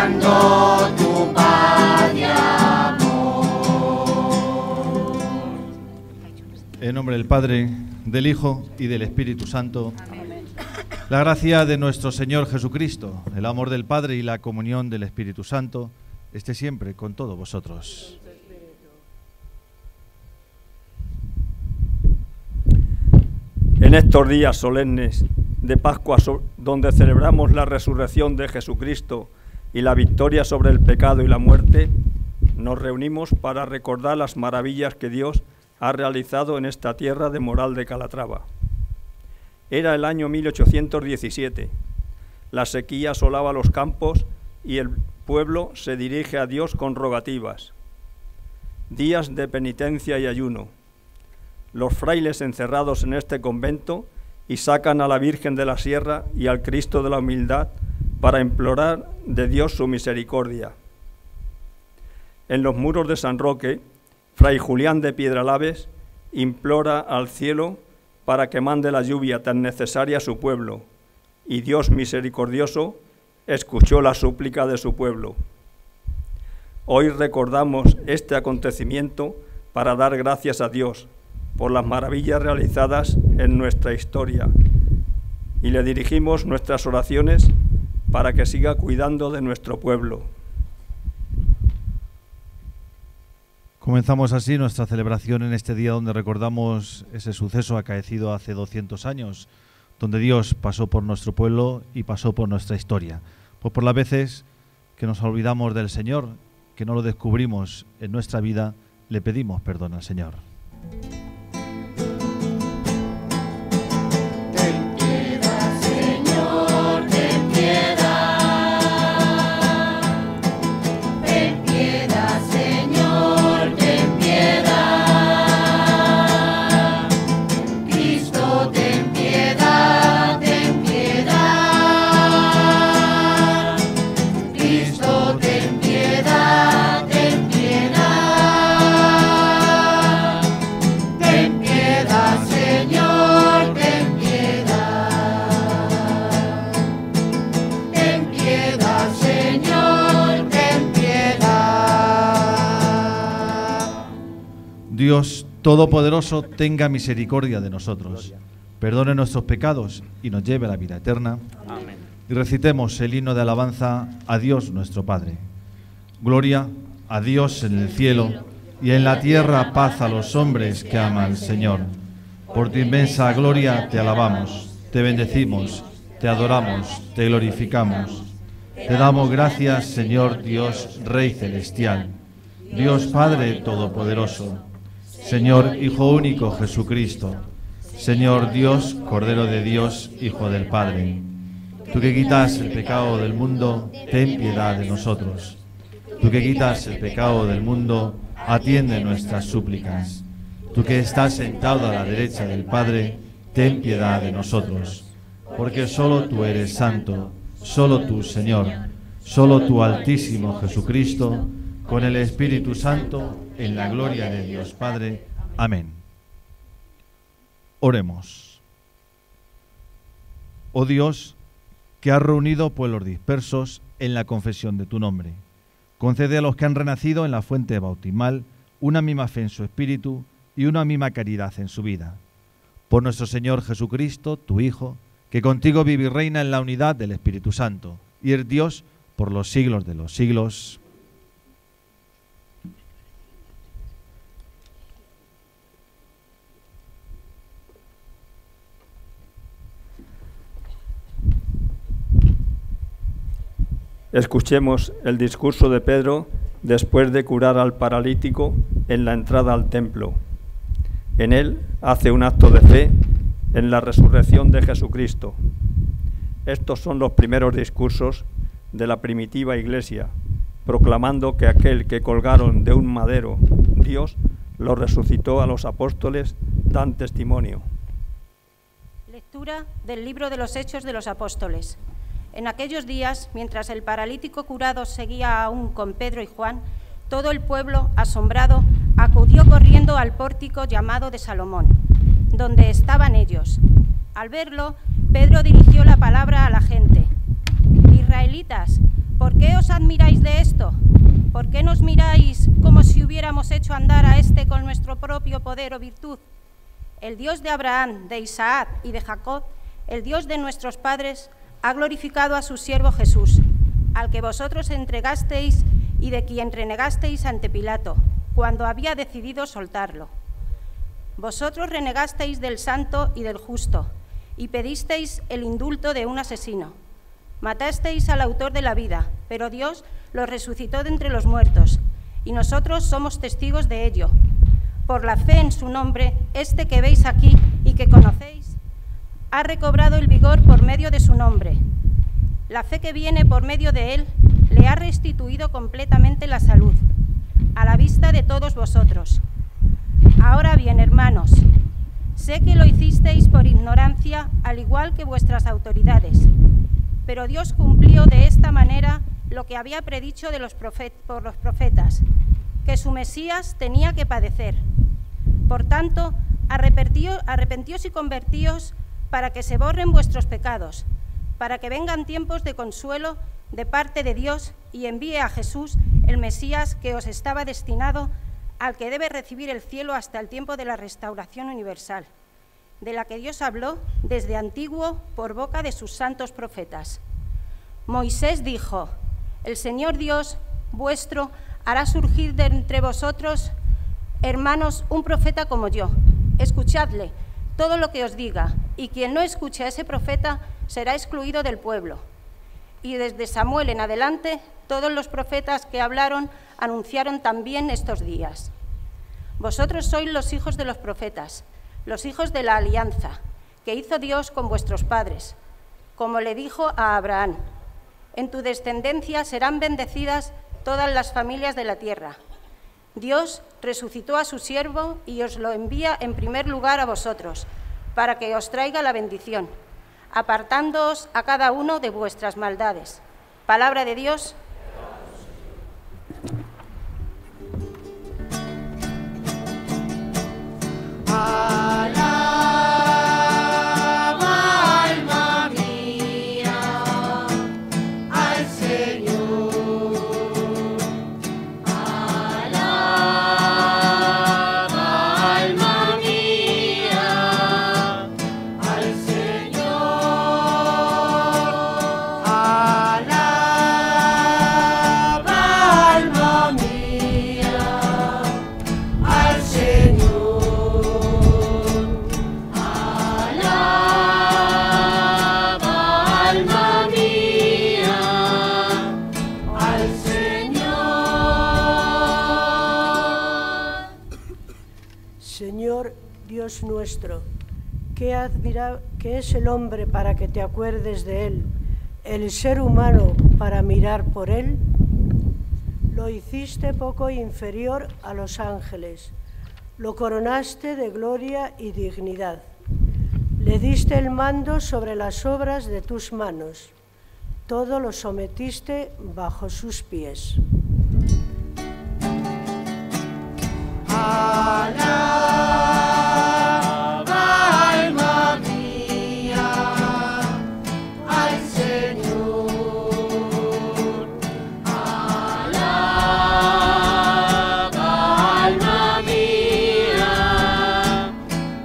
dando tu paz y amor. En nombre del Padre, del Hijo y del Espíritu Santo. Amén. La gracia de nuestro Señor Jesucristo, el amor del Padre y la comunión del Espíritu Santo esté siempre con todos vosotros. En estos días solemnes de Pascua, donde celebramos la resurrección de Jesucristo y la victoria sobre el pecado y la muerte, nos reunimos para recordar las maravillas que Dios ha realizado en esta tierra de Moral de Calatrava. Era el año 1817. La sequía asolaba los campos y el pueblo se dirige a Dios con rogativas. Días de penitencia y ayuno. Los frailes encerrados en este convento y sacan a la Virgen de la Sierra y al Cristo de la Humildad para implorar de Dios su misericordia. En los muros de San Roque, Fray Julián de Piedralaves implora al cielo para que mande la lluvia tan necesaria a su pueblo, y Dios misericordioso escuchó la súplica de su pueblo. Hoy recordamos este acontecimiento para dar gracias a Dios por las maravillas realizadas en nuestra historia, y le dirigimos nuestras oraciones para que siga cuidando de nuestro pueblo. Comenzamos así nuestra celebración en este día donde recordamos ese suceso acaecido hace 200 años, donde Dios pasó por nuestro pueblo y pasó por nuestra historia. Pues por las veces que nos olvidamos del Señor, que no lo descubrimos en nuestra vida, le pedimos perdón al Señor. Dios Todopoderoso tenga misericordia de nosotros, perdone nuestros pecados y nos lleve a la vida eterna. Amén. Y recitemos el himno de alabanza a Dios nuestro Padre. Gloria a Dios en el cielo y en la tierra paz a los hombres que aman al Señor. Por tu inmensa gloria te alabamos, te bendecimos, te adoramos, te glorificamos. Te damos gracias, Señor Dios, Rey celestial, Dios Padre Todopoderoso, Señor Hijo único Jesucristo, Señor Dios, Cordero de Dios, Hijo del Padre. Tú que quitas el pecado del mundo, ten piedad de nosotros. Tú que quitas el pecado del mundo, atiende nuestras súplicas. Tú que estás sentado a la derecha del Padre, ten piedad de nosotros. Porque solo tú eres santo, solo tú, Señor, solo tú, Altísimo Jesucristo, con el Espíritu Santo, en la gloria de Dios Padre. Amén. Oremos. Oh Dios, que has reunido pueblos dispersos en la confesión de tu nombre, concede a los que han renacido en la fuente bautismal una misma fe en su espíritu y una misma caridad en su vida. Por nuestro Señor Jesucristo, tu Hijo, que contigo vive y reina en la unidad del Espíritu Santo, y es Dios por los siglos de los siglos. Escuchemos el discurso de Pedro después de curar al paralítico en la entrada al templo. En él hace un acto de fe en la resurrección de Jesucristo. Estos son los primeros discursos de la primitiva Iglesia, proclamando que aquel que colgaron de un madero, Dios lo resucitó a los apóstoles, dan testimonio. Lectura del libro de los Hechos de los Apóstoles. En aquellos días, mientras el paralítico curado seguía aún con Pedro y Juan, todo el pueblo, asombrado, acudió corriendo al pórtico llamado de Salomón, donde estaban ellos. Al verlo, Pedro dirigió la palabra a la gente. Israelitas, ¿Por qué os admiráis de esto? ¿Por qué nos miráis como si hubiéramos hecho andar a este con nuestro propio poder o virtud? El Dios de Abraham, de Isaac y de Jacob, el Dios de nuestros padres, ha glorificado a su siervo Jesús, al que vosotros entregasteis y de quien renegasteis ante Pilato, cuando había decidido soltarlo. Vosotros renegasteis del santo y del justo, y pedisteis el indulto de un asesino. Matasteis al autor de la vida, pero Dios lo resucitó de entre los muertos, y nosotros somos testigos de ello. Por la fe en su nombre, este que veis aquí y que conocéis, ha recobrado el vigor por medio de su nombre. La fe que viene por medio de él le ha restituido completamente la salud, a la vista de todos vosotros. Ahora bien, hermanos, sé que lo hicisteis por ignorancia, al igual que vuestras autoridades, pero Dios cumplió de esta manera lo que había predicho por los profetas, que su Mesías tenía que padecer. Por tanto, arrepentíos y convertíos para que se borren vuestros pecados, para que vengan tiempos de consuelo de parte de Dios y envíe a Jesús, el Mesías que os estaba destinado, al que debe recibir el cielo hasta el tiempo de la restauración universal, de la que Dios habló desde antiguo por boca de sus santos profetas. Moisés dijo: el Señor Dios vuestro hará surgir de entre vosotros, hermanos, un profeta como yo. Escuchadle todo lo que os diga, y quien no escuche a ese profeta será excluido del pueblo. Y desde Samuel en adelante, todos los profetas que hablaron anunciaron también estos días. Vosotros sois los hijos de los profetas, los hijos de la alianza que hizo Dios con vuestros padres, como le dijo a Abraham: en tu descendencia serán bendecidas todas las familias de la tierra. Dios resucitó a su siervo y os lo envía en primer lugar a vosotros, para que os traiga la bendición, apartándoos a cada uno de vuestras maldades. Palabra de Dios. Alaba, alma mía, al Señor. Alaba, alma mía, al Señor. Alaba, alma mía, al Señor. Señor Dios nuestro, qué es el hombre para que te acuerdes de él, el ser humano para mirar por él. Lo hiciste poco inferior a los ángeles, lo coronaste de gloria y dignidad, le diste el mando sobre las obras de tus manos, todo lo sometiste bajo sus pies. Alaba, alma mía, al Señor. Alaba, alma mía,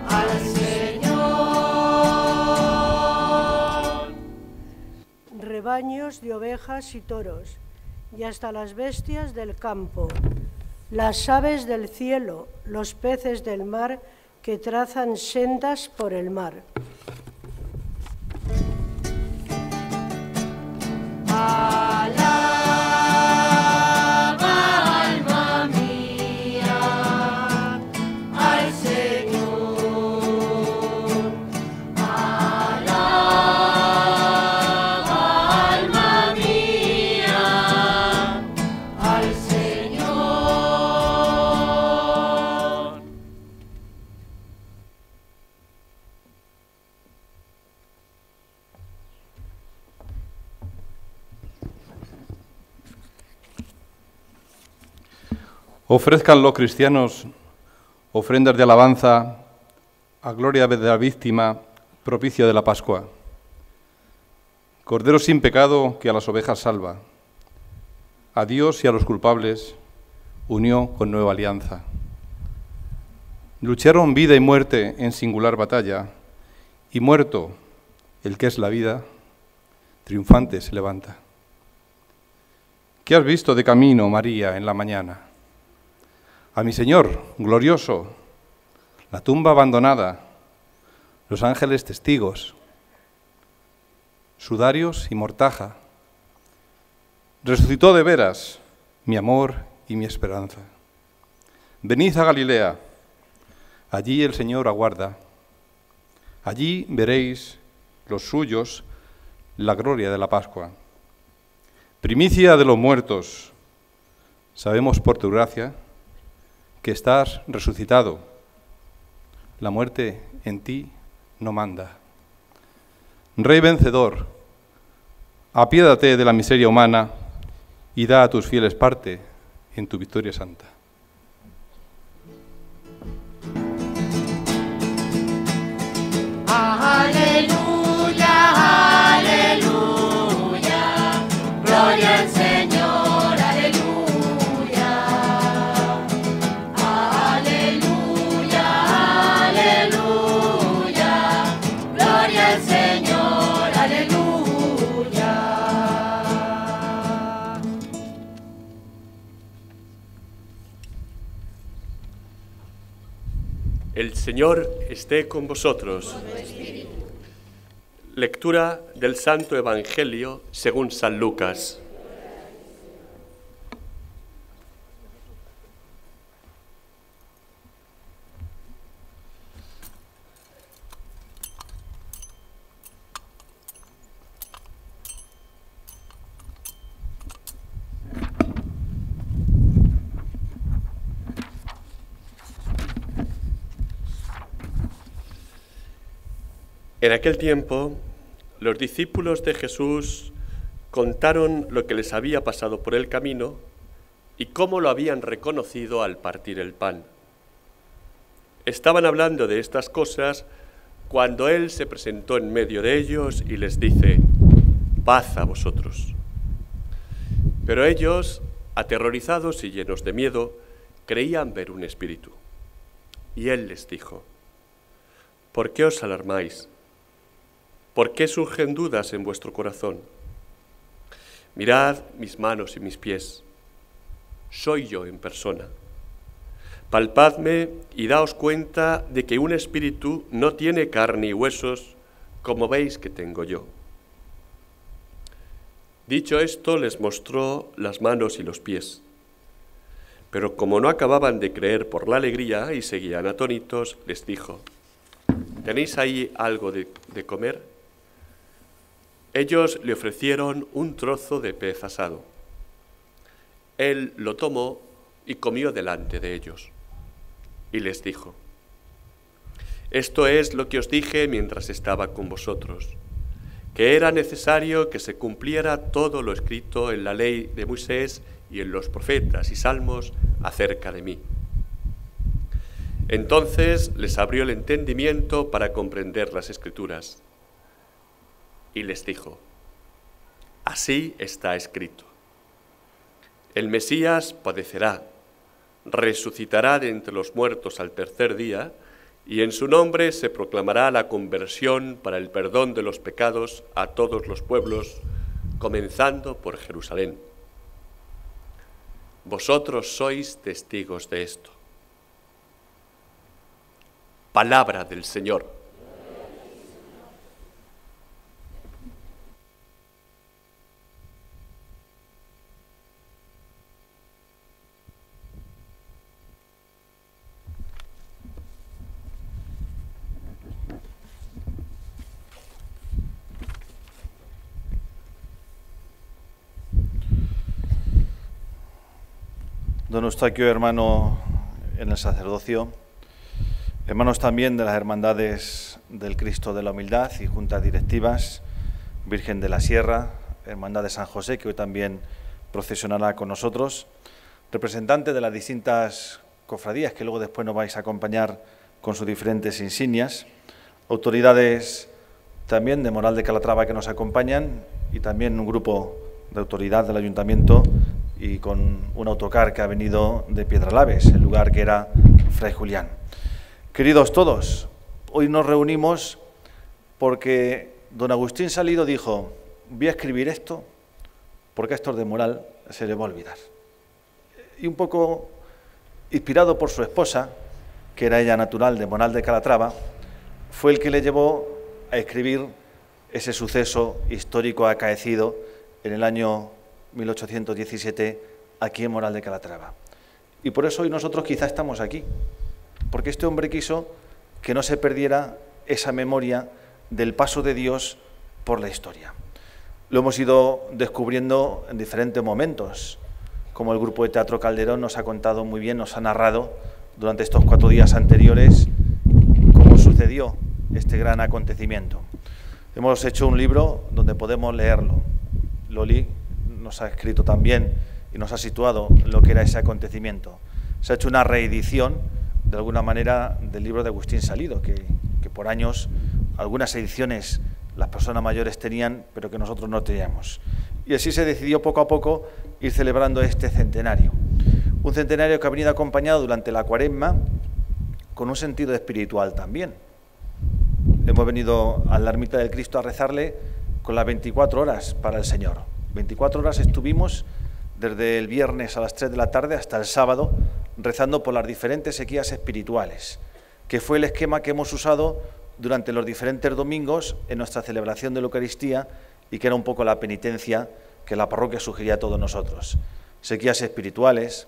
al Señor. Rebaños de ovejas y toros, y hasta las bestias del campo, las aves del cielo, los peces del mar que trazan sendas por el mar. Alaba, alma mía, al Señor. Alaba, alma mía, al Señor. Ofrezcan los cristianos ofrendas de alabanza a gloria de la víctima, propicio de la Pascua. Cordero sin pecado que a las ovejas salva. a Dios y a los culpables unió con nueva alianza. Lucharon vida y muerte en singular batalla, y muerto el que es la vida, triunfante se levanta. ¿Qué has visto de camino, María, en la mañana? A mi Señor, glorioso, la tumba abandonada, los ángeles testigos, sudarios y mortaja. Resucitó de veras mi amor y mi esperanza. Venid a Galilea, allí el Señor aguarda. Allí veréis los suyos la gloria de la Pascua. Primicia de los muertos, sabemos por tu gracia que estás resucitado. La muerte en ti no manda. Rey vencedor, apiádate de la miseria humana y da a tus fieles parte en tu victoria santa. Aleluya, aleluya, gloria al Señor, aleluya. Aleluya, aleluya, gloria al Señor, aleluya. El Señor esté con vosotros. Lectura del Santo Evangelio según San Lucas. En aquel tiempo, los discípulos de Jesús contaron lo que les había pasado por el camino y cómo lo habían reconocido al partir el pan. Estaban hablando de estas cosas cuando Él se presentó en medio de ellos y les dice: «Paz a vosotros». Pero ellos, aterrorizados y llenos de miedo, creían ver un espíritu. Y Él les dijo: «¿Por qué os alarmáis? ¿Por qué surgen dudas en vuestro corazón? Mirad mis manos y mis pies. Soy yo en persona. Palpadme y daos cuenta de que un espíritu no tiene carne y huesos, como veis que tengo yo». Dicho esto, les mostró las manos y los pies. Pero como no acababan de creer por la alegría y seguían atónitos, les dijo: «¿Tenéis ahí algo de comer?». Ellos le ofrecieron un trozo de pez asado. Él lo tomó y comió delante de ellos. Y les dijo: «Esto es lo que os dije mientras estaba con vosotros, que era necesario que se cumpliera todo lo escrito en la ley de Moisés y en los profetas y salmos acerca de mí». Entonces les abrió el entendimiento para comprender las Escrituras. Y les dijo: «Así está escrito: el Mesías padecerá, resucitará de entre los muertos al tercer día, y en su nombre se proclamará la conversión para el perdón de los pecados a todos los pueblos, comenzando por Jerusalén. Vosotros sois testigos de esto». Palabra del Señor. Don Eustaquio, hermano en el sacerdocio, hermanos también de las Hermandades del Cristo de la Humildad y juntas directivas, Virgen de la Sierra, Hermandad de San José, que hoy también procesionará con nosotros, representantes de las distintas cofradías que luego después nos vais a acompañar con sus diferentes insignias, autoridades también de Moral de Calatrava que nos acompañan y también un grupo de autoridad del Ayuntamiento y con un autocar que ha venido de Piedralaves, el lugar que era Fray Julián. Queridos todos, hoy nos reunimos porque don Agustín Salido dijo: voy a escribir esto porque a Héctor de Moral se le va a olvidar. Y un poco inspirado por su esposa, que era ella natural de Monal de Calatrava, fue el que le llevó a escribir ese suceso histórico acaecido en el año 1817 aquí en Monal de Calatrava. Y por eso hoy nosotros quizá estamos aquí, porque este hombre quiso que no se perdiera esa memoria del paso de Dios por la historia. Lo hemos ido descubriendo en diferentes momentos, como el grupo de Teatro Calderón nos ha contado muy bien, nos ha narrado durante estos 4 días anteriores cómo sucedió este gran acontecimiento. Hemos hecho un libro donde podemos leerlo. Loli nos ha escrito también y nos ha situado lo que era ese acontecimiento. Se ha hecho una reedición, de alguna manera, del libro de Agustín Salido, que por años algunas ediciones las personas mayores tenían, pero que nosotros no teníamos. Y así se decidió poco a poco ir celebrando este centenario. Un centenario que ha venido acompañado durante la Cuaresma con un sentido espiritual también. Hemos venido a la Ermita del Cristo a rezarle con las 24 horas para el Señor. 24 horas estuvimos desde el viernes a las 3 de la tarde hasta el sábado rezando por las diferentes sequías espirituales, que fue el esquema que hemos usado durante los diferentes domingos en nuestra celebración de la Eucaristía y que era un poco la penitencia que la parroquia sugería a todos nosotros. Sequías espirituales,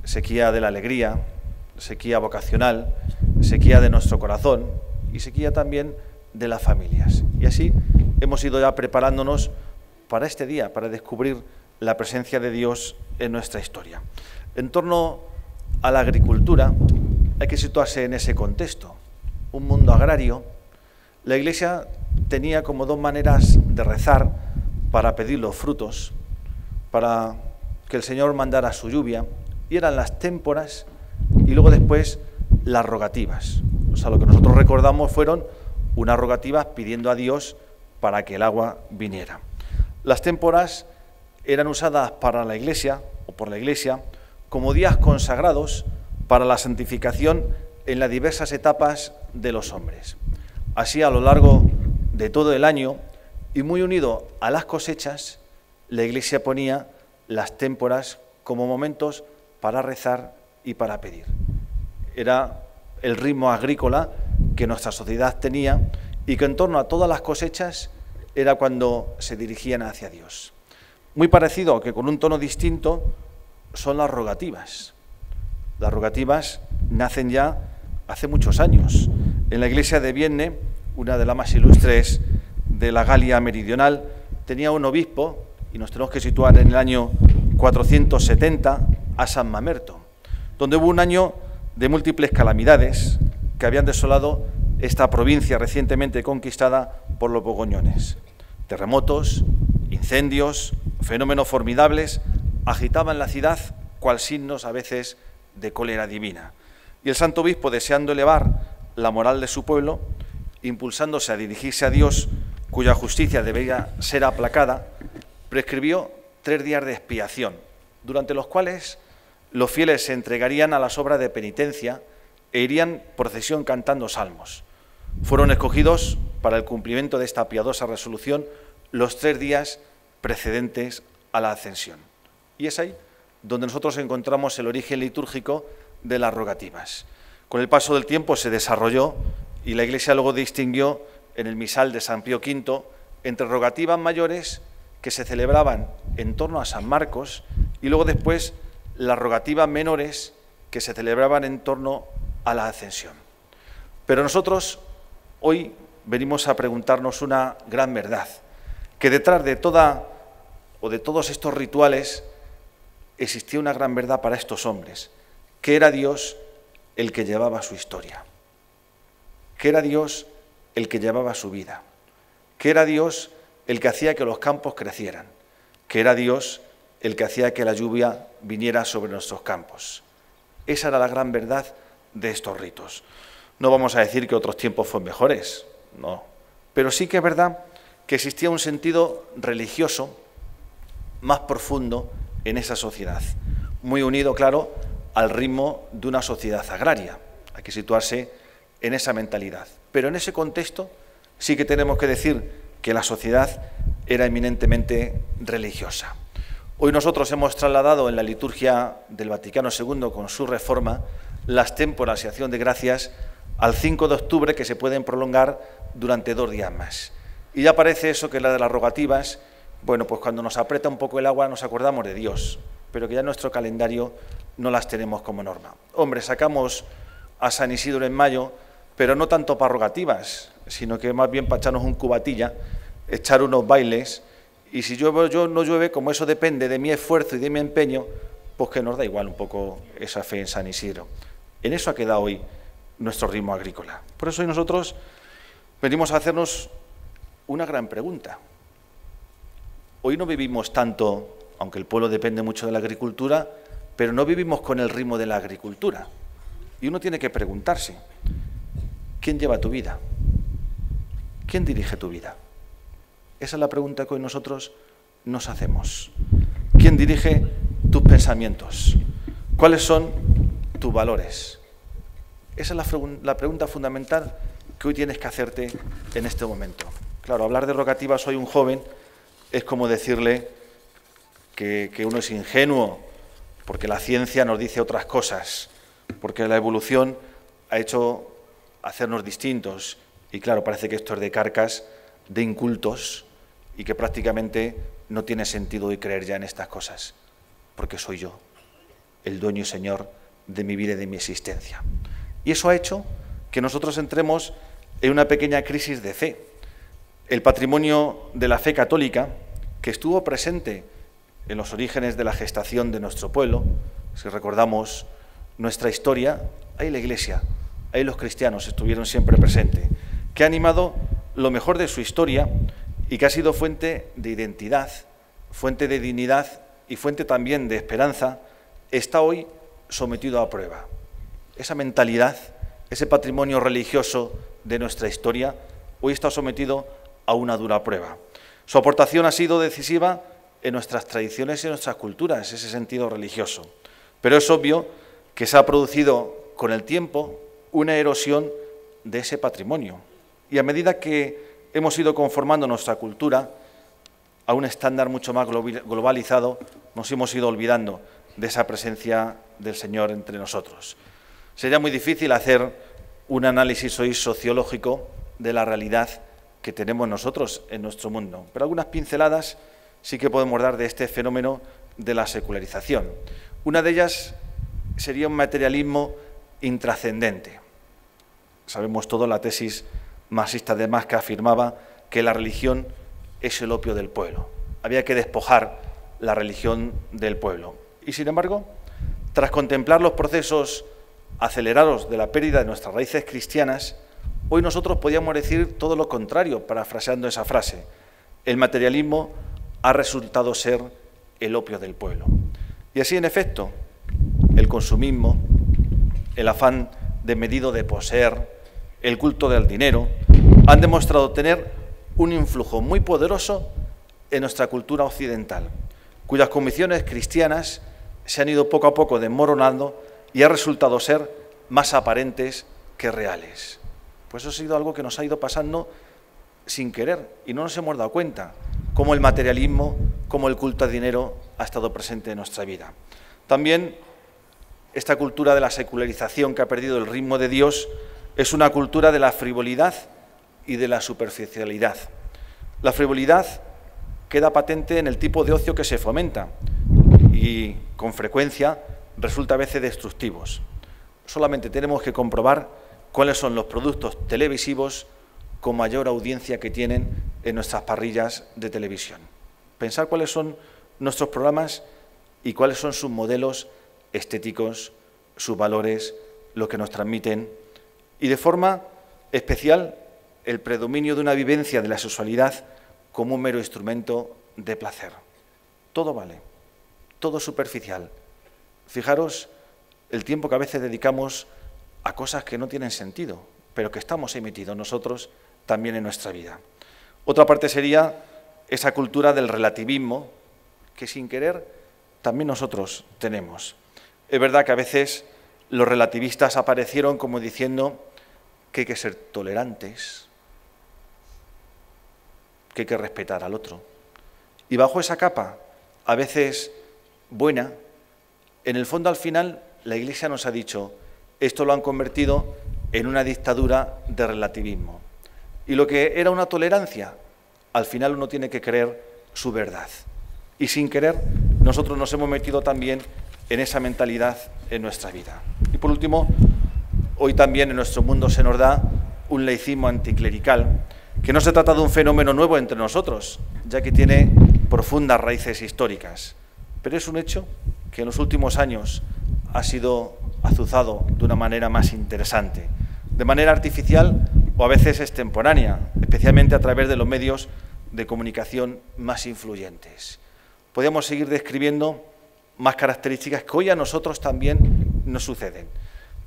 sequía de la alegría, sequía vocacional, sequía de nuestro corazón y sequía también de las familias. Y así hemos ido ya preparándonos para este día, para descubrir la presencia de Dios en nuestra historia. En torno a la agricultura hay que situarse en ese contexto. Un mundo agrario, la Iglesia tenía como 2 maneras de rezar para pedir los frutos, para que el Señor mandara su lluvia, y eran las témporas y luego después las rogativas. O sea, lo que nosotros recordamos fueron unas rogativas pidiendo a Dios para que el agua viniera. Las témporas eran usadas para la Iglesia, o por la Iglesia, como días consagrados para la santificación en las diversas etapas de los hombres. Así, a lo largo de todo el año, y muy unido a las cosechas, la Iglesia ponía las témporas como momentos para rezar y para pedir. Era el ritmo agrícola que nuestra sociedad tenía y que en torno a todas las cosechas era cuando se dirigían hacia Dios. Muy parecido, que con un tono distinto, son las rogativas. Las rogativas nacen ya hace muchos años. En la iglesia de Vienne, una de las más ilustres de la Galia meridional, tenía un obispo, y nos tenemos que situar en el año 470, a San Mamerto, donde hubo un año de múltiples calamidades que habían desolado esta provincia recientemente conquistada por los borgoñones. Terremotos, incendios, fenómenos formidables agitaban la ciudad cual signos a veces de cólera divina. Y el santo obispo, deseando elevar la moral de su pueblo, impulsándose a dirigirse a Dios, cuya justicia debía ser aplacada, prescribió 3 días de expiación, durante los cuales los fieles se entregarían a las obras de penitencia e irían procesión cantando salmos. Fueron escogidos para el cumplimiento de esta piadosa resolución los 3 días precedentes a la ascensión. Y es ahí donde nosotros encontramos el origen litúrgico de las rogativas. Con el paso del tiempo se desarrolló y la Iglesia luego distinguió en el misal de San Pío V entre rogativas mayores que se celebraban en torno a San Marcos y luego después las rogativas menores que se celebraban en torno a la ascensión. Pero nosotros hoy venimos a preguntarnos una gran verdad, que detrás de todos estos rituales existía una gran verdad para estos hombres, que era Dios el que llevaba su historia, que era Dios el que llevaba su vida, que era Dios el que hacía que los campos crecieran, que era Dios el que hacía que la lluvia viniera sobre nuestros campos. Esa era la gran verdad de estos ritos. No vamos a decir que otros tiempos fueron mejores, no, pero sí que es verdad que existía un sentido religioso más profundo en esa sociedad, muy unido, claro, al ritmo de una sociedad agraria. Hay que situarse en esa mentalidad. Pero en ese contexto sí que tenemos que decir que la sociedad era eminentemente religiosa. Hoy nosotros hemos trasladado en la liturgia del Vaticano II, con su reforma, las témporas y acción de gracias al 5 de octubre, que se pueden prolongar durante 2 días más. Y ya parece eso que es la de las rogativas. Bueno, pues cuando nos aprieta un poco el agua nos acordamos de Dios, pero que ya en nuestro calendario no las tenemos como norma. Hombre, sacamos a San Isidro en mayo, pero no tanto para rogativas, sino que más bien para echarnos un cubatilla, echar unos bailes, y si llueve o no llueve, como eso depende de mi esfuerzo y de mi empeño, pues que nos da igual un poco esa fe en San Isidro. En eso ha quedado hoy nuestro ritmo agrícola. Por eso hoy nosotros venimos a hacernos una gran pregunta. Hoy no vivimos tanto, aunque el pueblo depende mucho de la agricultura, pero no vivimos con el ritmo de la agricultura. Y uno tiene que preguntarse, ¿quién lleva tu vida? ¿Quién dirige tu vida? Esa es la pregunta que hoy nosotros nos hacemos. ¿Quién dirige tus pensamientos? ¿Cuáles son tus valores? Esa es la pregunta fundamental que hoy tienes que hacerte en este momento. Claro, hablar de rogativas soy un joven es como decirle que uno es ingenuo, porque la ciencia nos dice otras cosas, porque la evolución ha hecho hacernos distintos. Y claro, parece que esto es de carcas, de incultos, y que prácticamente no tiene sentido hoy creer ya en estas cosas, porque soy yo, el dueño y señor de mi vida y de mi existencia. Y eso ha hecho que nosotros entremos en una pequeña crisis de fe. El patrimonio de la fe católica, que estuvo presente en los orígenes de la gestación de nuestro pueblo, si recordamos nuestra historia, ahí la Iglesia, ahí los cristianos estuvieron siempre presentes, que ha animado lo mejor de su historia y que ha sido fuente de identidad, fuente de dignidad y fuente también de esperanza, está hoy sometido a prueba. Esa mentalidad, ese patrimonio religioso de nuestra historia, hoy está sometido a una dura prueba. Su aportación ha sido decisiva en nuestras tradiciones y en nuestras culturas, ese sentido religioso. Pero es obvio que se ha producido con el tiempo una erosión de ese patrimonio. Y a medida que hemos ido conformando nuestra cultura a un estándar mucho más globalizado, nos hemos ido olvidando de esa presencia del Señor entre nosotros. Sería muy difícil hacer un análisis hoy sociológico de la realidad que tenemos nosotros en nuestro mundo, pero algunas pinceladas sí que podemos dar de este fenómeno de la secularización. Una de ellas sería un materialismo intrascendente. Sabemos todo la tesis marxista de Marx, que afirmaba que la religión es el opio del pueblo. Había que despojar la religión del pueblo. Y sin embargo, tras contemplar los procesos acelerados de la pérdida de nuestras raíces cristianas, hoy nosotros podíamos decir todo lo contrario, parafraseando esa frase. El materialismo ha resultado ser el opio del pueblo. Y así, en efecto, el consumismo, el afán desmedido de poseer, el culto del dinero, han demostrado tener un influjo muy poderoso en nuestra cultura occidental, cuyas convicciones cristianas se han ido poco a poco desmoronando y ha resultado ser más aparentes que reales. Pues eso ha sido algo que nos ha ido pasando sin querer y no nos hemos dado cuenta, cómo el materialismo, cómo el culto al dinero ha estado presente en nuestra vida. También esta cultura de la secularización que ha perdido el ritmo de Dios es una cultura de la frivolidad y de la superficialidad. La frivolidad queda patente en el tipo de ocio que se fomenta y con frecuencia resulta a veces destructivos. Solamente tenemos que comprobar cuáles son los productos televisivos con mayor audiencia que tienen en nuestras parrillas de televisión. Pensar cuáles son nuestros programas y cuáles son sus modelos estéticos, sus valores, lo que nos transmiten, y de forma especial el predominio de una vivencia de la sexualidad como un mero instrumento de placer. Todo vale, todo superficial. Fijaros el tiempo que a veces dedicamos a cosas que no tienen sentido, pero que estamos emitidos nosotros también en nuestra vida. Otra parte sería esa cultura del relativismo que sin querer también nosotros tenemos. Es verdad que a veces los relativistas aparecieron como diciendo que hay que ser tolerantes, que hay que respetar al otro. Y bajo esa capa, a veces buena, en el fondo al final la Iglesia nos ha dicho, esto lo han convertido en una dictadura de relativismo. Y lo que era una tolerancia, al final uno tiene que creer su verdad. Y sin querer, nosotros nos hemos metido también en esa mentalidad en nuestra vida. Y por último, hoy también en nuestro mundo se nos da un laicismo anticlerical, que no se trata de un fenómeno nuevo entre nosotros, ya que tiene profundas raíces históricas, pero es un hecho que en los últimos años ha sido azuzado de una manera más interesante, de manera artificial o a veces extemporánea, especialmente a través de los medios de comunicación más influyentes. Podríamos seguir describiendo más características que hoy a nosotros también nos suceden.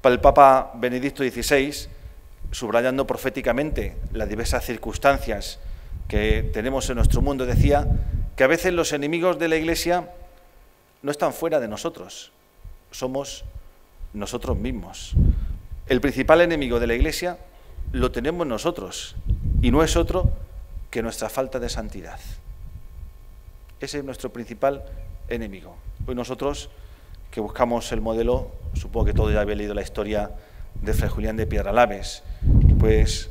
Para el Papa Benedicto XVI, subrayando proféticamente las diversas circunstancias que tenemos en nuestro mundo, decía que a veces los enemigos de la Iglesia no están fuera de nosotros, somos nosotros mismos. El principal enemigo de la Iglesia lo tenemos nosotros y no es otro que nuestra falta de santidad. Ese es nuestro principal enemigo. Hoy nosotros, que buscamos el modelo, supongo que todos ya habéis leído la historia de Fray Julián de Piedralaves, pues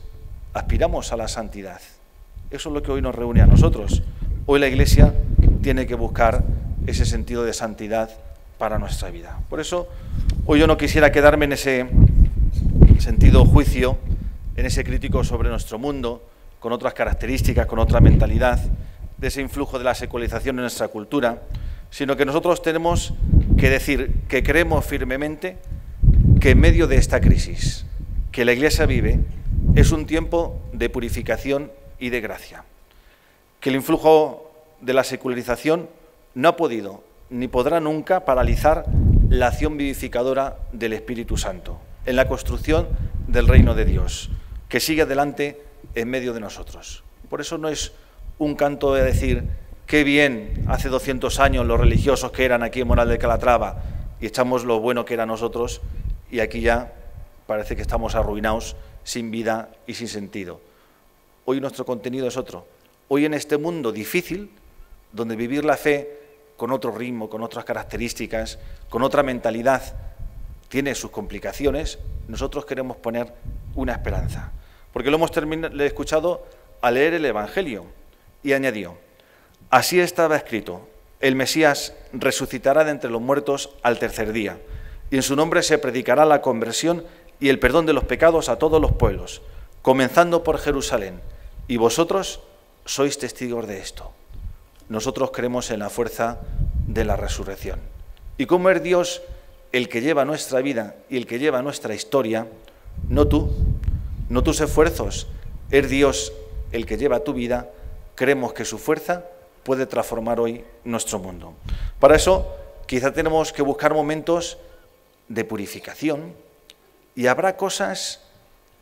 aspiramos a la santidad. Eso es lo que hoy nos reúne a nosotros. Hoy la Iglesia tiene que buscar ese sentido de santidad para nuestra vida. Por eso, hoy yo no quisiera quedarme en ese sentido juicio, en ese crítico sobre nuestro mundo, con otras características, con otra mentalidad, de ese influjo de la secularización en nuestra cultura, sino que nosotros tenemos que decir que creemos firmemente que en medio de esta crisis que la Iglesia vive es un tiempo de purificación y de gracia, que el influjo de la secularización no ha podido ni podrá nunca paralizar la acción vivificadora del Espíritu Santo en la construcción del reino de Dios, que sigue adelante en medio de nosotros. Por eso no es un canto de decir qué bien hace 200 años los religiosos que eran aquí en Moral de Calatrava y echamos lo bueno que era nosotros y aquí ya parece que estamos arruinados, sin vida y sin sentido. Hoy nuestro contenido es otro. Hoy en este mundo difícil, donde vivir la fe con otro ritmo, con otras características, con otra mentalidad, tiene sus complicaciones, nosotros queremos poner una esperanza. Porque lo hemos escuchado al leer el Evangelio y añadió, así estaba escrito, el Mesías resucitará de entre los muertos al tercer día, y en su nombre se predicará la conversión y el perdón de los pecados a todos los pueblos, comenzando por Jerusalén, y vosotros sois testigos de esto. Nosotros creemos en la fuerza de la resurrección. Y cómo es Dios el que lleva nuestra vida y el que lleva nuestra historia, no tú, no tus esfuerzos, es Dios el que lleva tu vida, creemos que su fuerza puede transformar hoy nuestro mundo. Para eso, quizá tenemos que buscar momentos de purificación y habrá cosas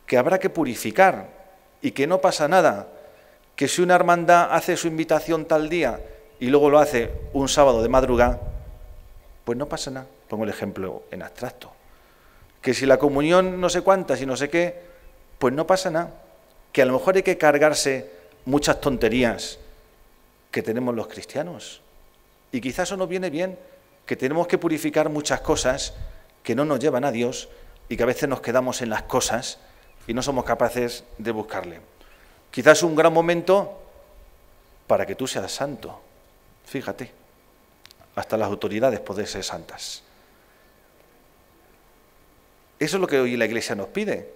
que habrá que purificar y que no pasa nada, que si una hermandad hace su invitación tal día y luego lo hace un sábado de madrugada, pues no pasa nada. Pongo el ejemplo en abstracto. Que si la comunión no sé cuántas y no sé qué, pues no pasa nada. Que a lo mejor hay que cargarse muchas tonterías que tenemos los cristianos. Y quizás eso nos viene bien, que tenemos que purificar muchas cosas que no nos llevan a Dios y que a veces nos quedamos en las cosas y no somos capaces de buscarle. Quizás un gran momento para que tú seas santo. Fíjate, hasta las autoridades pueden ser santas. Eso es lo que hoy la Iglesia nos pide.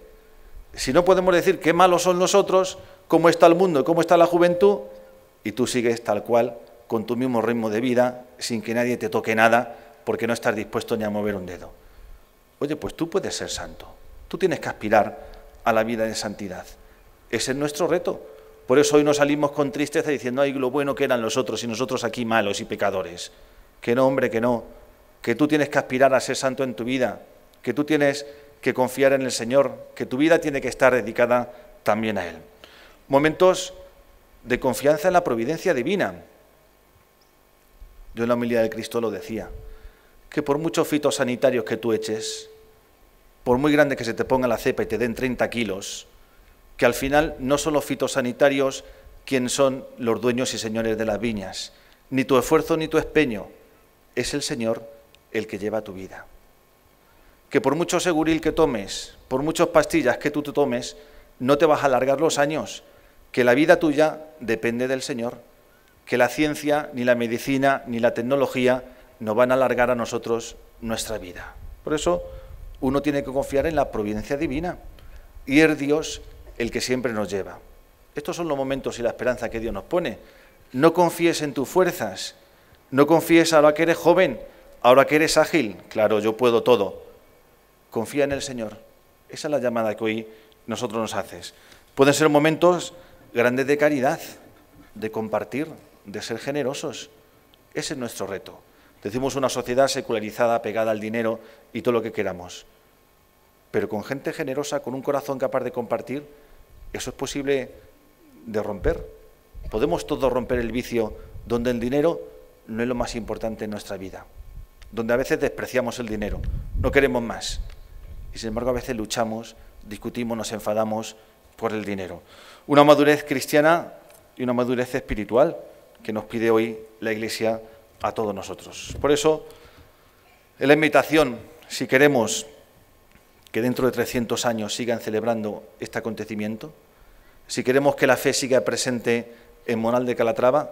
Si no podemos decir qué malos son los otros, cómo está el mundo, cómo está la juventud, y tú sigues tal cual, con tu mismo ritmo de vida, sin que nadie te toque nada, porque no estás dispuesto ni a mover un dedo. Oye, pues tú puedes ser santo. Tú tienes que aspirar a la vida de santidad. Ese es nuestro reto. Por eso hoy no salimos con tristeza diciendo, ay, lo bueno que eran los otros y nosotros aquí malos y pecadores. Que no, hombre, que no. Que tú tienes que aspirar a ser santo en tu vida. Que tú tienes que confiar en el Señor. Que tu vida tiene que estar dedicada también a Él. Momentos de confianza en la providencia divina. Yo en la homilía de Cristo lo decía, que por muchos fitosanitarios que tú eches, por muy grande que se te ponga la cepa y te den 30 kilos, que al final no son los fitosanitarios quienes son los dueños y señores de las viñas, ni tu esfuerzo ni tu empeño, es el Señor el que lleva tu vida. Que por mucho seguril que tomes, por muchas pastillas que tú te tomes, no te vas a alargar los años, que la vida tuya depende del Señor, que la ciencia, ni la medicina, ni la tecnología nos van a alargar a nosotros nuestra vida. Por eso uno tiene que confiar en la providencia divina y es Dios el que siempre nos lleva. Estos son los momentos y la esperanza que Dios nos pone. No confíes en tus fuerzas, no confíes ahora que eres joven, ahora que eres ágil, claro, yo puedo todo. Confía en el Señor. Esa es la llamada que hoy nosotros nos haces. Pueden ser momentos grandes de caridad, de compartir, de ser generosos. Ese es nuestro reto. Decimos una sociedad secularizada, pegada al dinero y todo lo que queramos. Pero con gente generosa, con un corazón capaz de compartir, eso es posible de romper. Podemos todos romper el vicio donde el dinero no es lo más importante en nuestra vida, donde a veces despreciamos el dinero, no queremos más. Y sin embargo a veces luchamos, discutimos, nos enfadamos por el dinero. Una madurez cristiana y una madurez espiritual que nos pide hoy la Iglesia a todos nosotros. Por eso, es la invitación, si queremos que dentro de 300 años sigan celebrando este acontecimiento, si queremos que la fe siga presente en Monal de Calatrava,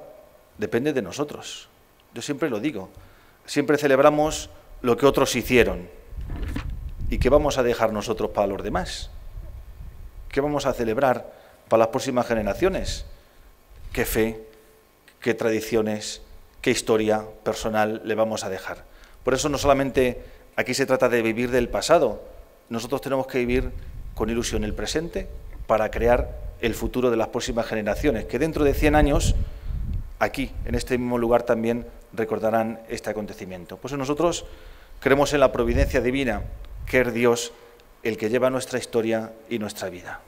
depende de nosotros. Yo siempre lo digo, siempre celebramos lo que otros hicieron. ¿Y qué vamos a dejar nosotros para los demás? ¿Qué vamos a celebrar para las próximas generaciones? ¿Qué fe, qué tradiciones, qué historia personal le vamos a dejar? Por eso no solamente aquí se trata de vivir del pasado, nosotros tenemos que vivir con ilusión el presente para crear el futuro de las próximas generaciones, que dentro de 100 años, aquí, en este mismo lugar también recordarán este acontecimiento. Pues nosotros creemos en la providencia divina, que es Dios el que lleva nuestra historia y nuestra vida.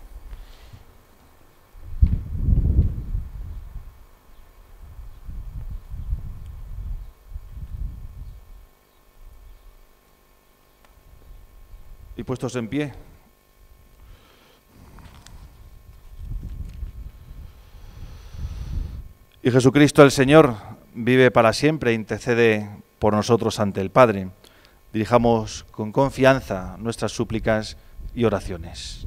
Y puestos en pie, y Jesucristo el Señor vive para siempre e intercede por nosotros ante el Padre. Dirijamos con confianza nuestras súplicas y oraciones.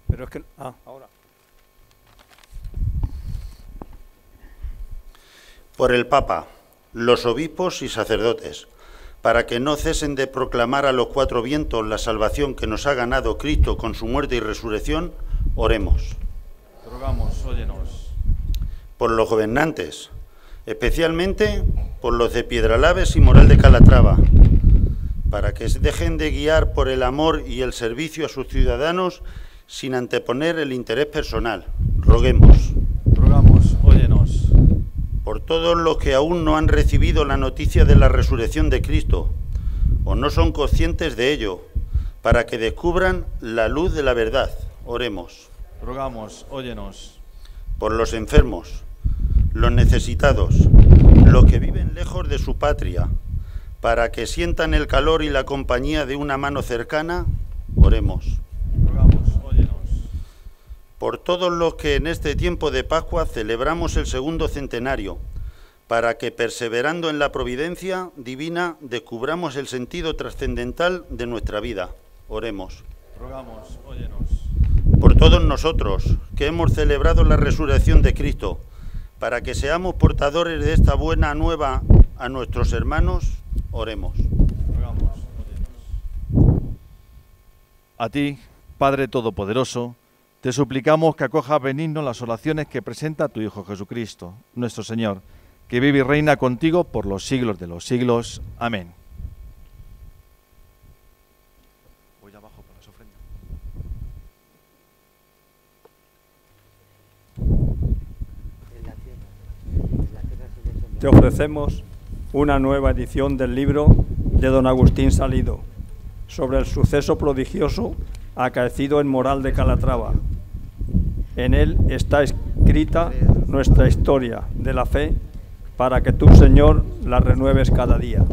Pero es que... ahora. Por el Papa, los obispos y sacerdotes, para que no cesen de proclamar a los cuatro vientos la salvación que nos ha ganado Cristo con su muerte y resurrección, oremos. Te rogamos, óyenos. Por los gobernantes, especialmente por los de Piedralaves y Moral de Calatrava, para que se dejen de guiar por el amor y el servicio a sus ciudadanos sin anteponer el interés personal. Roguemos. Rogamos, óyenos. Por todos los que aún no han recibido la noticia de la resurrección de Cristo, o no son conscientes de ello, para que descubran la luz de la verdad. Oremos. Rogamos, óyenos. Por los enfermos, los necesitados, los que viven lejos de su patria, para que sientan el calor y la compañía de una mano cercana. Oremos. Rogamos, óyenos. Por todos los que en este tiempo de Pascua celebramos el segundo centenario, para que perseverando en la providencia divina descubramos el sentido trascendental de nuestra vida. Oremos. Rogamos, óyenos. Por todos nosotros que hemos celebrado la resurrección de Cristo, para que seamos portadores de esta buena nueva a nuestros hermanos. Oremos. Rogamos, óyenos. A ti, Padre Todopoderoso, te suplicamos que acojas benigno las oraciones que presenta tu Hijo Jesucristo, nuestro Señor, que vive y reina contigo por los siglos de los siglos. Amén. Voy abajo para las ofrendas. Te ofrecemos una nueva edición del libro de don Agustín Salido sobre el suceso prodigioso acaecido en Moral de Calatrava. En él está escrita nuestra historia de la fe para que tú, Señor, la renueves cada día.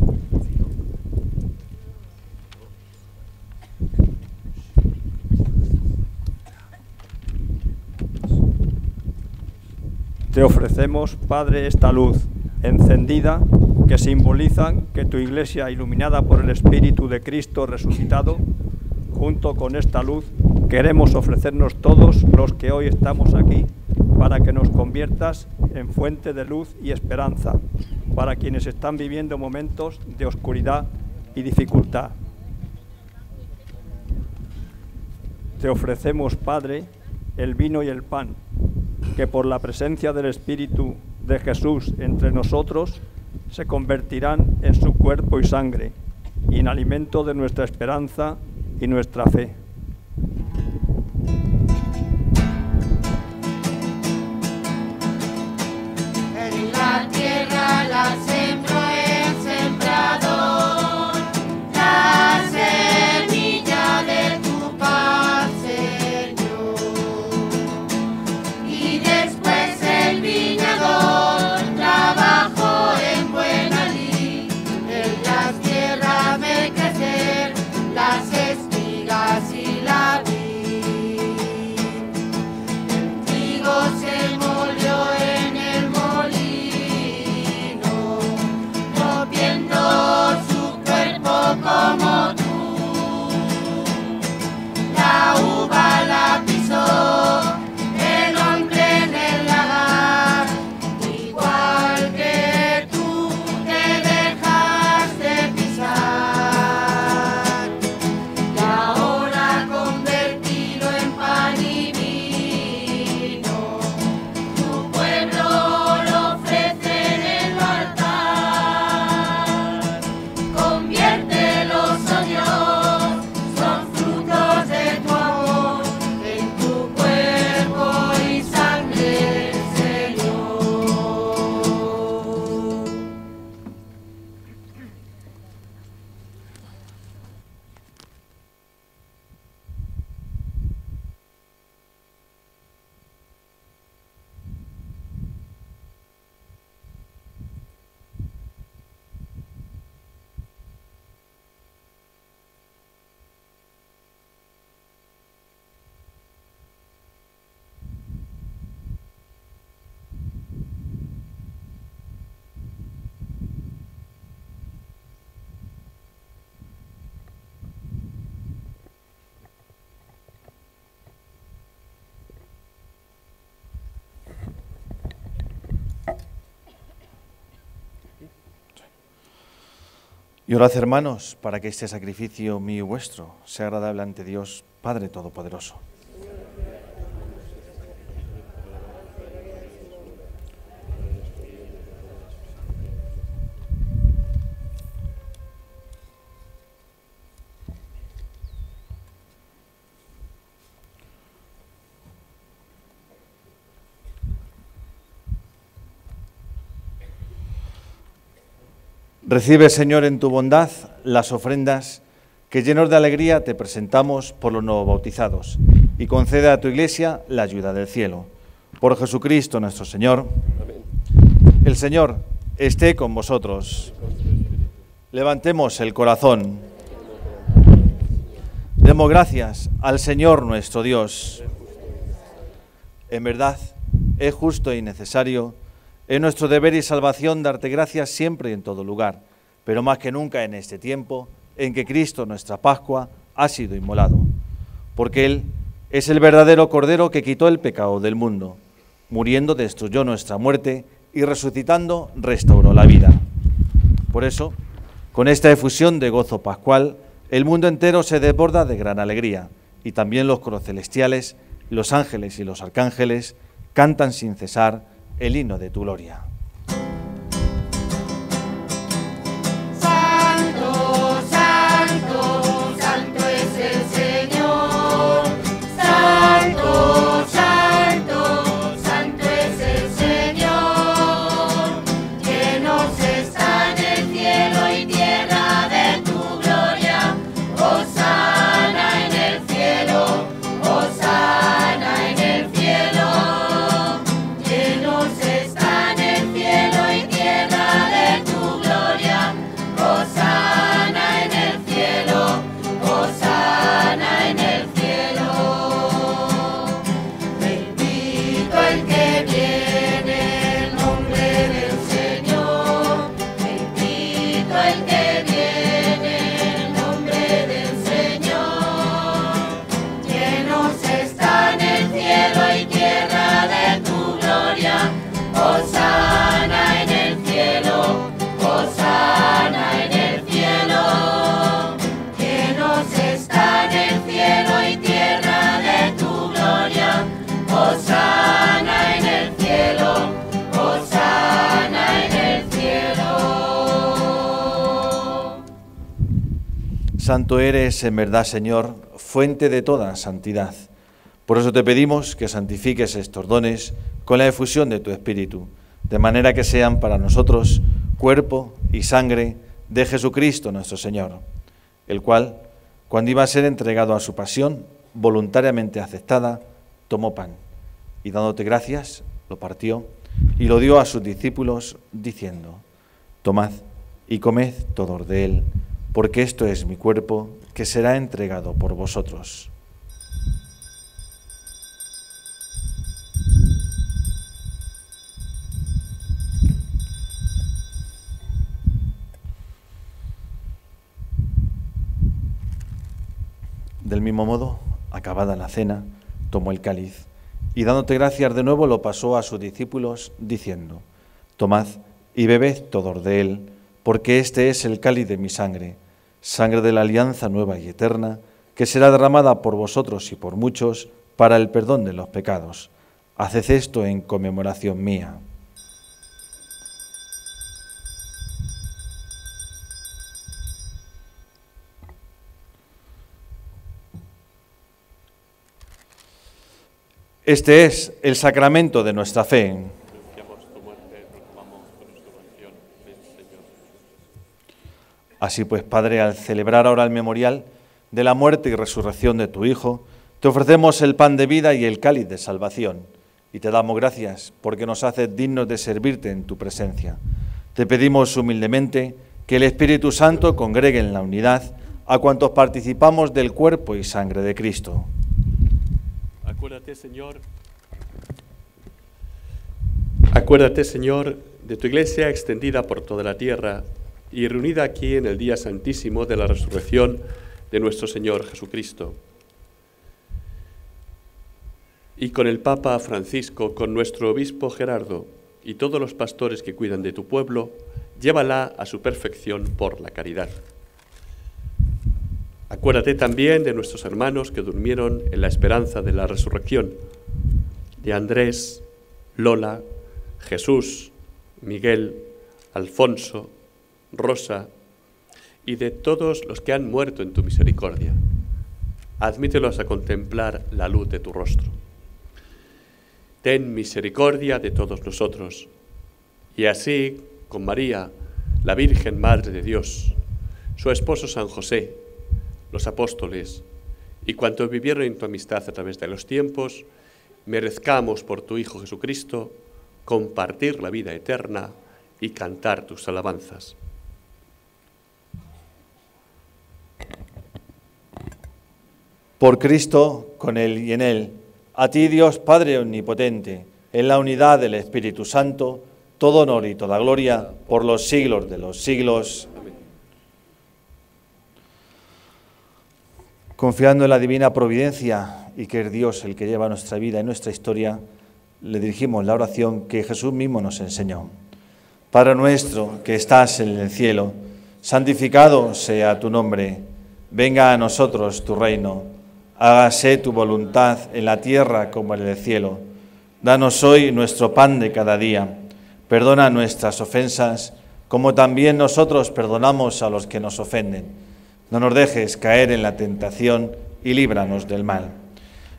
Te ofrecemos, Padre, esta luz encendida que simbolizan que tu Iglesia, iluminada por el Espíritu de Cristo resucitado, junto con esta luz queremos ofrecernos todos los que hoy estamos aquí para que nos conviertas en fuente de luz y esperanza para quienes están viviendo momentos de oscuridad y dificultad. Te ofrecemos, Padre, el vino y el pan, que por la presencia del Espíritu de Jesús entre nosotros se convertirán en su cuerpo y sangre, y en alimento de nuestra esperanza y nuestra fe. En la tierra la sembró el sembrador, la semilla de tu paz, Señor. Y después el viñador trabajó en buena lid, en las tierras de crecer las espigas y la vid. El trigo se molió en el molino, moviendo su cuerpo como tú. La uva la pisó el hombre en el lagar, igual que tú te dejaste pisar. Y ahora convertido en pan y vino, tu pueblo lo ofrece en el altar. Conviértelos, oh Dios, son frutos de tu amor, en tu cuerpo y sangre, Señor. Y orad, hermanos, para que este sacrificio mío y vuestro sea agradable ante Dios, Padre Todopoderoso. Recibe, Señor, en tu bondad las ofrendas que llenos de alegría te presentamos por los nuevos bautizados, y concede a tu Iglesia la ayuda del cielo. Por Jesucristo nuestro Señor. Amén. El Señor esté con vosotros. Levantemos el corazón. Demos gracias al Señor nuestro Dios. En verdad, es justo y necesario, es nuestro deber y salvación darte gracias siempre y en todo lugar, pero más que nunca en este tiempo en que Cristo, nuestra Pascua, ha sido inmolado, porque Él es el verdadero Cordero que quitó el pecado del mundo, muriendo destruyó nuestra muerte y resucitando restauró la vida. Por eso, con esta efusión de gozo pascual, el mundo entero se desborda de gran alegría, y también los coros celestiales, los ángeles y los arcángeles cantan sin cesar el himno de tu gloria. Santo eres en verdad, Señor, fuente de toda santidad. Por eso te pedimos que santifiques estos dones con la efusión de tu Espíritu, de manera que sean para nosotros cuerpo y sangre de Jesucristo nuestro Señor, el cual, cuando iba a ser entregado a su pasión, voluntariamente aceptada, tomó pan y dándote gracias, lo partió y lo dio a sus discípulos, diciendo: tomad y comed todos de él, porque esto es mi cuerpo, que será entregado por vosotros. Del mismo modo, acabada la cena, tomó el cáliz y dándote gracias de nuevo lo pasó a sus discípulos, diciendo: tomad y bebed todos de él, porque este es el cáliz de mi sangre, sangre de la alianza nueva y eterna, que será derramada por vosotros y por muchos para el perdón de los pecados. Haced esto en conmemoración mía. Este es el sacramento de nuestra fe. Así pues, Padre, al celebrar ahora el memorial de la muerte y resurrección de tu Hijo, te ofrecemos el pan de vida y el cáliz de salvación, y te damos gracias porque nos haces dignos de servirte en tu presencia. Te pedimos humildemente que el Espíritu Santo congregue en la unidad a cuantos participamos del cuerpo y sangre de Cristo. Acuérdate, Señor, de tu Iglesia extendida por toda la tierra y reunida aquí en el día santísimo de la resurrección de nuestro Señor Jesucristo. Y con el Papa Francisco, con nuestro obispo Gerardo y todos los pastores que cuidan de tu pueblo, llévala a su perfección por la caridad. Acuérdate también de nuestros hermanos que durmieron en la esperanza de la resurrección, de Andrés, Lola, Jesús, Miguel, Alfonso, Rosa y de todos los que han muerto en tu misericordia. Admítelos a contemplar la luz de tu rostro. Ten misericordia de todos nosotros, y así, con María, la Virgen Madre de Dios, su esposo San José, los apóstoles y cuantos vivieron en tu amistad a través de los tiempos, merezcamos por tu Hijo Jesucristo compartir la vida eterna y cantar tus alabanzas. Por Cristo, con Él y en Él, a ti Dios Padre Omnipotente, en la unidad del Espíritu Santo, todo honor y toda gloria por los siglos de los siglos. Amén. Confiando en la divina providencia y que es Dios el que lleva nuestra vida y nuestra historia, le dirigimos la oración que Jesús mismo nos enseñó. Padre nuestro que estás en el cielo, santificado sea tu nombre. Venga a nosotros tu reino. Hágase tu voluntad en la tierra como en el cielo. Danos hoy nuestro pan de cada día. Perdona nuestras ofensas, como también nosotros perdonamos a los que nos ofenden. No nos dejes caer en la tentación y líbranos del mal.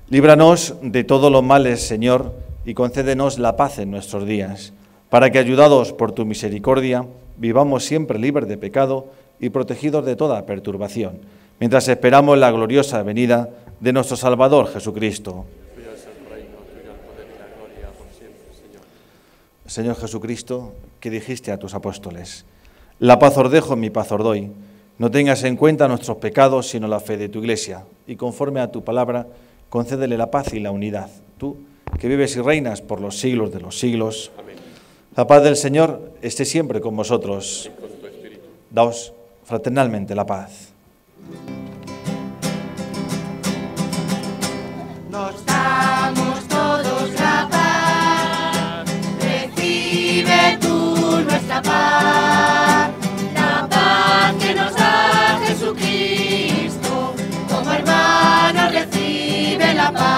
Líbranos de todos los males, Señor, y concédenos la paz en nuestros días, para que, ayudados por tu misericordia, vivamos siempre libres de pecado y protegidos de toda perturbación, mientras esperamos la gloriosa venida de nuestro Salvador Jesucristo. Señor Jesucristo, que dijiste a tus apóstoles: la paz os dejo, mi paz os doy. No tengas en cuenta nuestros pecados, sino la fe de tu Iglesia, y conforme a tu palabra, concédele la paz y la unidad. Tú, que vives y reinas por los siglos de los siglos. Amén. La paz del Señor esté siempre con vosotros. Y con tu espíritu. Daos fraternalmente la paz. Nos damos todos la paz, recibe tú nuestra paz, la paz que nos da Jesucristo, como hermanos recibe la paz.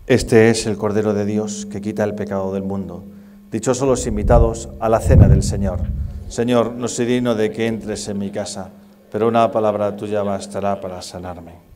Este es el Cordero de Dios que quita el pecado del mundo. Dichosos los invitados a la cena del Señor. Señor, no soy digno de que entres en mi casa, pero una palabra tuya bastará para sanarme.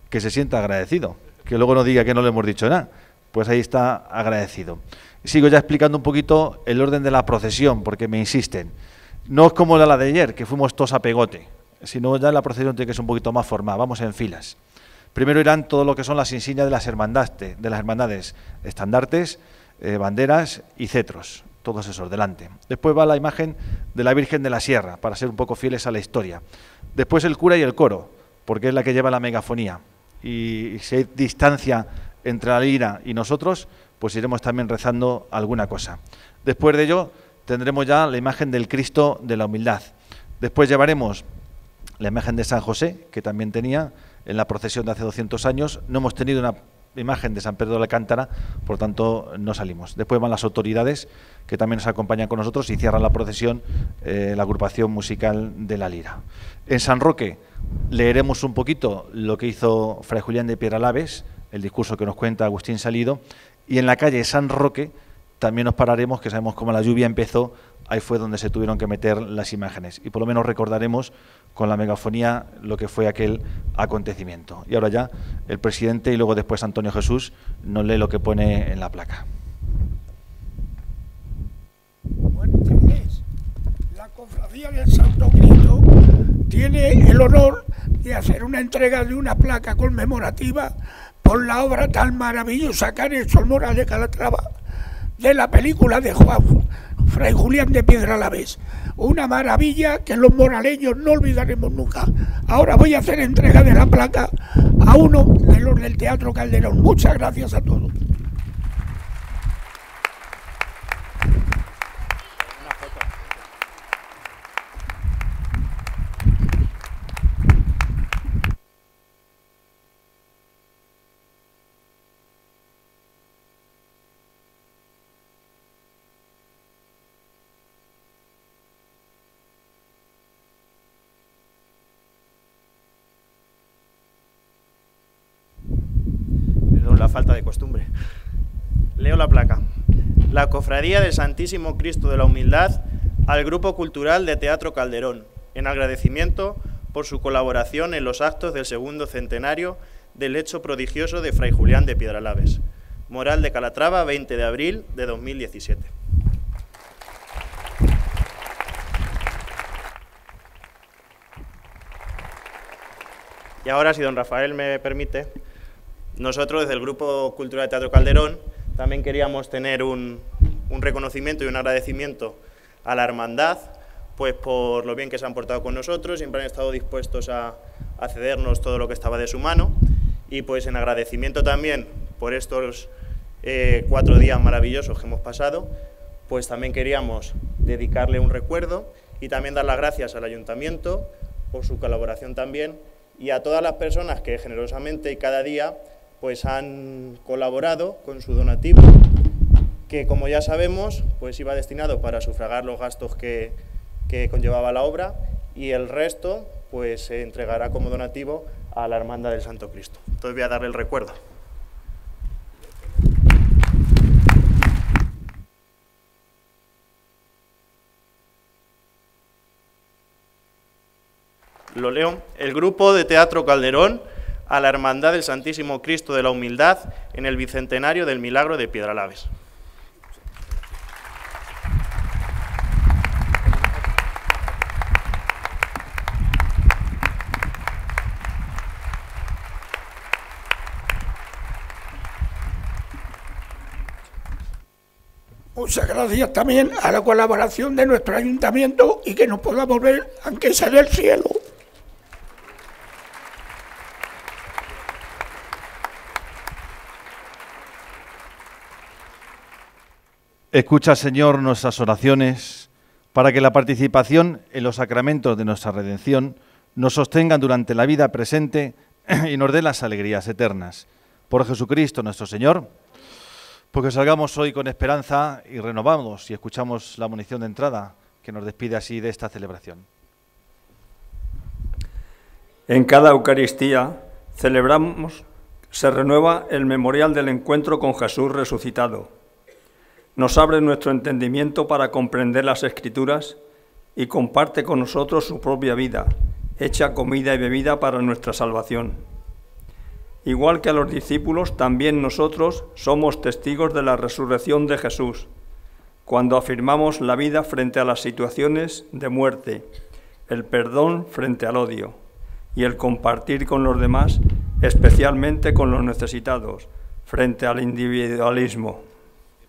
que se sienta agradecido, que luego no diga que no le hemos dicho nada. Pues ahí está agradecido. Sigo ya explicando un poquito el orden de la procesión, porque me insisten. No es como la de ayer, que fuimos todos a pegote, sino ya la procesión tiene que ser un poquito más formada, vamos en filas. Primero irán todo lo que son las insignias de las hermandades, estandartes, banderas y cetros, todos esos delante. Después va la imagen de la Virgen de la Sierra, para ser un poco fieles a la historia. Después el cura y el coro, porque es la que lleva la megafonía. Y si hay distancia entre la lira y nosotros, pues iremos también rezando alguna cosa. Después de ello tendremos ya la imagen del Cristo de la Humildad. Después llevaremos la imagen de San José, que también tenía en la procesión de hace 200 años. No hemos tenido una imagen de San Pedro de Alcántara, por tanto no salimos. Después van las autoridades, que también nos acompañan con nosotros, y cierran la procesión la agrupación musical de la Lira. En San Roque leeremos un poquito lo que hizo Fray Julián de Piedralabes, el discurso que nos cuenta Agustín Salido, y en la calle San Roque también nos pararemos, que sabemos cómo la lluvia empezó, ahí fue donde se tuvieron que meter las imágenes, y por lo menos recordaremos con la megafonía lo que fue aquel acontecimiento. Y ahora ya el presidente y luego después Antonio Jesús nos lee lo que pone en la placa. Buenas tardes. La Cofradía del Santo Cristo tiene el honor de hacer una entrega de una placa conmemorativa por la obra tan maravillosa que han hecho el Moral de Calatrava de la película de Fray Julián de Piedralabes. Una maravilla que los moraleños no olvidaremos nunca. Ahora voy a hacer entrega de la placa a uno de los del Teatro Calderón. Muchas gracias a todos. Falta de costumbre. Leo la placa. La Cofradía del Santísimo Cristo de la Humildad al Grupo Cultural de Teatro Calderón, en agradecimiento por su colaboración en los actos del segundo centenario del hecho prodigioso de Fray Julián de Piedralabes. Moral de Calatrava, 20 de abril de 2017. Y ahora, si don Rafael me permite, nosotros desde el Grupo Cultural de Teatro Calderón también queríamos tener un reconocimiento y un agradecimiento a la hermandad, pues por lo bien que se han portado con nosotros, siempre han estado dispuestos a cedernos todo lo que estaba de su mano, y pues en agradecimiento también por estos 4 días maravillosos que hemos pasado, pues también queríamos dedicarle un recuerdo y también dar las gracias al Ayuntamiento por su colaboración también, y a todas las personas que generosamente y cada día pues han colaborado con su donativo, que como ya sabemos pues iba destinado para sufragar los gastos que conllevaba la obra, y el resto pues se entregará como donativo a la Hermandad del Santo Cristo. Entonces voy a darle el recuerdo. Lo leo. El Grupo de Teatro Calderón a la Hermandad del Santísimo Cristo de la Humildad en el bicentenario del Milagro de Piedralabes. Muchas gracias también a la colaboración de nuestro ayuntamiento y que nos podamos ver, aunque sea del cielo. Escucha, Señor, nuestras oraciones, para que la participación en los sacramentos de nuestra redención nos sostengan durante la vida presente y nos dé las alegrías eternas. Por Jesucristo nuestro Señor, porque salgamos hoy con esperanza y renovamos y escuchamos la munición de entrada que nos despide así de esta celebración. En cada Eucaristía celebramos, se renueva el memorial del encuentro con Jesús resucitado. Nos abre nuestro entendimiento para comprender las Escrituras y comparte con nosotros su propia vida, hecha comida y bebida para nuestra salvación. Igual que a los discípulos, también nosotros somos testigos de la resurrección de Jesús, cuando afirmamos la vida frente a las situaciones de muerte, el perdón frente al odio y el compartir con los demás, especialmente con los necesitados, frente al individualismo.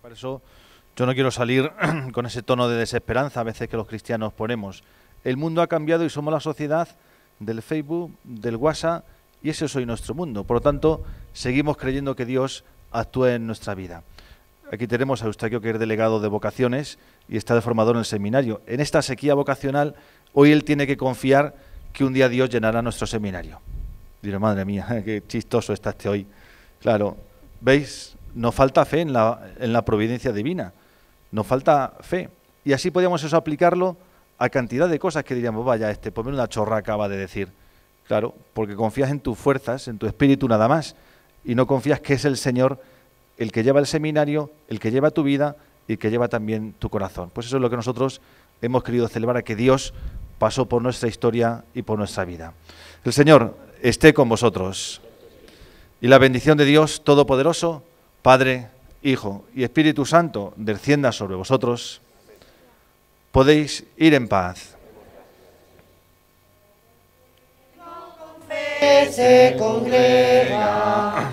Por eso yo no quiero salir con ese tono de desesperanza a veces que los cristianos ponemos. El mundo ha cambiado y somos la sociedad del Facebook, del WhatsApp, y ese es hoy nuestro mundo. Por lo tanto, seguimos creyendo que Dios actúa en nuestra vida. Aquí tenemos a Eustaquio, que es delegado de vocaciones y está de formador en el seminario. En esta sequía vocacional, hoy él tiene que confiar que un día Dios llenará nuestro seminario. Diré, madre mía, qué chistoso está este hoy. Claro, ¿veis? Nos falta fe en la providencia divina. Nos falta fe. Y así podríamos eso aplicarlo a cantidad de cosas que diríamos, vaya, pues una chorra acaba de decir. Claro, porque confías en tus fuerzas, en tu espíritu nada más, y no confías que es el Señor el que lleva el seminario, el que lleva tu vida y el que lleva también tu corazón. Pues eso es lo que nosotros hemos querido celebrar, que Dios pasó por nuestra historia y por nuestra vida. El Señor esté con vosotros. Y la bendición de Dios Todopoderoso, Padre, Hijo y Espíritu Santo, descienda sobre vosotros. Podéis ir en paz. Se congrega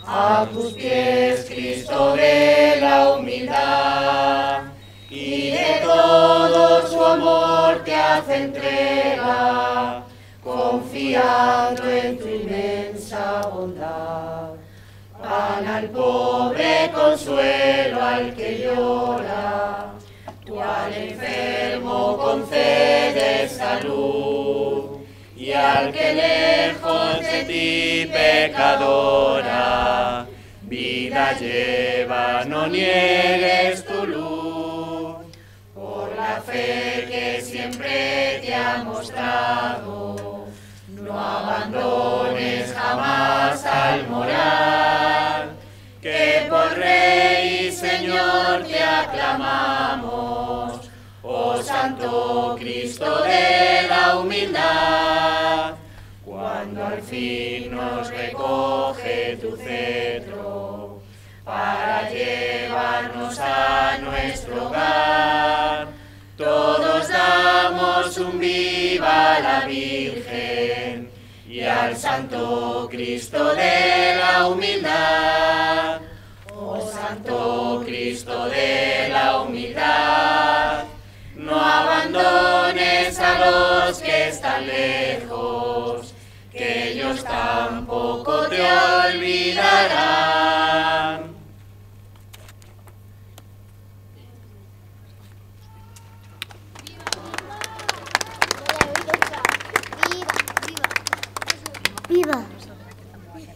a tus pies, Cristo de la humildad, y de todo su amor te hace entrega, confiando en tu inmensa bondad. Pan al pobre, consuelo al que llora, tú al enfermo concedes salud, y al que lejos de ti pecadora, vida lleva, no niegues tu luz. Por la fe que siempre te ha mostrado, no abandones jamás al morar, que por Rey y Señor te aclamamos, oh Santo Cristo de la humildad. Cuando al fin nos recoge tu cetro para llevarnos a nuestro hogar, todos damos un viva a la Virgen y al Santo Cristo de la humildad. Oh Santo Cristo de la humildad, no abandones a los que están lejos, que ellos tampoco te olvidarán. ¡Viva! ¡Viva!